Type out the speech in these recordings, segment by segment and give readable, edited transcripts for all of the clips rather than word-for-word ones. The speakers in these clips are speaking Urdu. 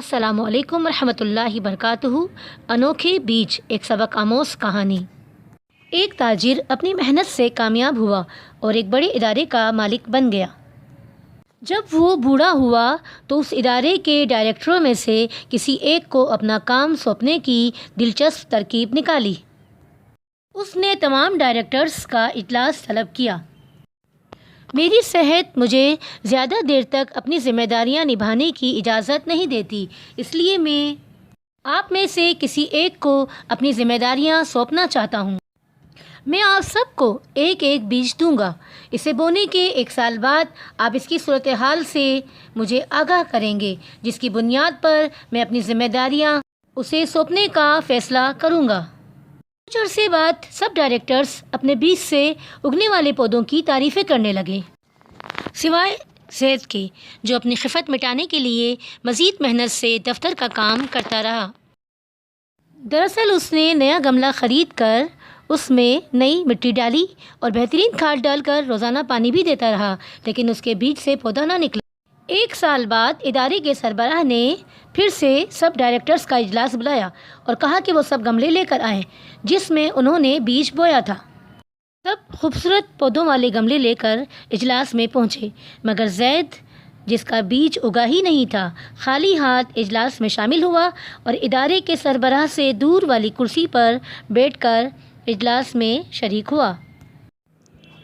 السلام علیکم ورحمۃ اللہ وبرکاتہ۔ انوکھے بیج، ایک سبق آموز کہانی۔ ایک تاجر اپنی محنت سے کامیاب ہوا اور ایک بڑے ادارے کا مالک بن گیا۔ جب وہ بوڑھا ہوا تو اس ادارے کے ڈائریکٹروں میں سے کسی ایک کو اپنا کام سونپنے کی دلچسپ ترکیب نکالی۔ اس نے تمام ڈائریکٹرز کا اجلاس طلب کیا۔ میری صحت مجھے زیادہ دیر تک اپنی ذمہ داریاں نبھانے کی اجازت نہیں دیتی، اس لیے میں آپ میں سے کسی ایک کو اپنی ذمہ داریاں سونپنا چاہتا ہوں۔ میں آپ سب کو ایک ایک بیج دوں گا۔ اسے بونے کے 1 سال بعد آپ اس کی صورتحال سے مجھے آگاہ کریں گے، جس کی بنیاد پر میں اپنی ذمہ داریاں اسے سونپنے کا فیصلہ کروں گا۔ کچھ عرصے بعد سب ڈائریکٹرز اپنے بیج سے اگنے والے پودوں کی تعریفیں کرنے لگے، سوائے زید کے، جو اپنی خفت مٹانے کے لیے مزید محنت سے دفتر کا کام کرتا رہا۔ دراصل اس نے نیا گملہ خرید کر اس میں نئی مٹی ڈالی اور بہترین کھاد ڈال کر روزانہ پانی بھی دیتا رہا، لیکن اس کے بیج سے پودا نہ نکلا۔ 1 سال بعد ادارے کے سربراہ نے پھر سے سب ڈائریکٹرز کا اجلاس بلایا اور کہا کہ وہ سب گملے لے کر آئیں جس میں انہوں نے بیج بویا تھا۔ سب خوبصورت پودوں والے گملے لے کر اجلاس میں پہنچے، مگر زید، جس کا بیج اگا ہی نہیں تھا، خالی ہاتھ اجلاس میں شامل ہوا اور ادارے کے سربراہ سے دور والی کرسی پر بیٹھ کر اجلاس میں شریک ہوا۔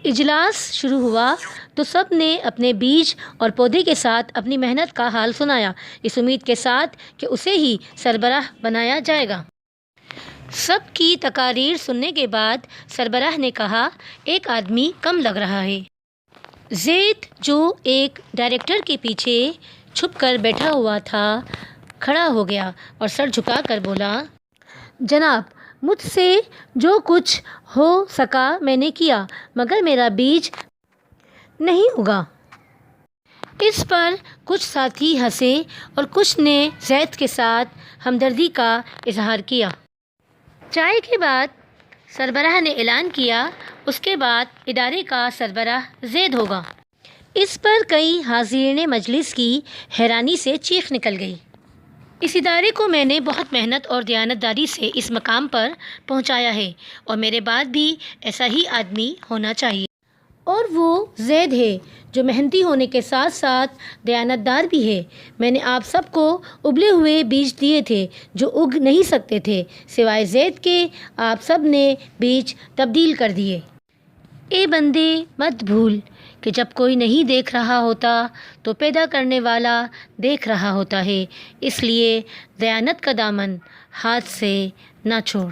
اجلاس شروع ہوا تو سب نے اپنے بیج اور پودے کے ساتھ اپنی محنت کا حال سنایا، اس امید کے ساتھ کہ اسے ہی سربراہ بنایا جائے گا۔ سب کی تقاریر سننے کے بعد سربراہ نے کہا، ایک آدمی کم لگ رہا ہے۔ زید، جو ایک ڈائریکٹر کے پیچھے چھپ کر بیٹھا ہوا تھا، کھڑا ہو گیا اور سر جھکا کر بولا، جناب، مجھ سے جو کچھ ہو سکا میں نے کیا، مگر میرا بیج نہیں اگا۔ اس پر کچھ ساتھی ہنسے اور کچھ نے زید کے ساتھ ہمدردی کا اظہار کیا۔ چائے کے بعد سربراہ نے اعلان کیا، اس کے بعد ادارے کا سربراہ زید ہوگا۔ اس پر کئی حاضرین مجلس کی حیرانی سے چیخ نکل گئی۔ اس ادارے کو میں نے بہت محنت اور دیانتداری سے اس مقام پر پہنچایا ہے اور میرے بعد بھی ایسا ہی آدمی ہونا چاہیے۔ اور وہ زید ہے جو محنتی ہونے کے ساتھ ساتھ دیانتدار بھی ہے۔ میں نے آپ سب کو ابلے ہوئے بیج دیے تھے جو اگ نہیں سکتے تھے، سوائے زید کے آپ سب نے بیج تبدیل کر دیے۔ اے بندے، مت بھول کہ جب کوئی نہیں دیکھ رہا ہوتا تو پیدا کرنے والا دیکھ رہا ہوتا ہے، اس لیے دیانت کا دامن ہاتھ سے نہ چھوڑ۔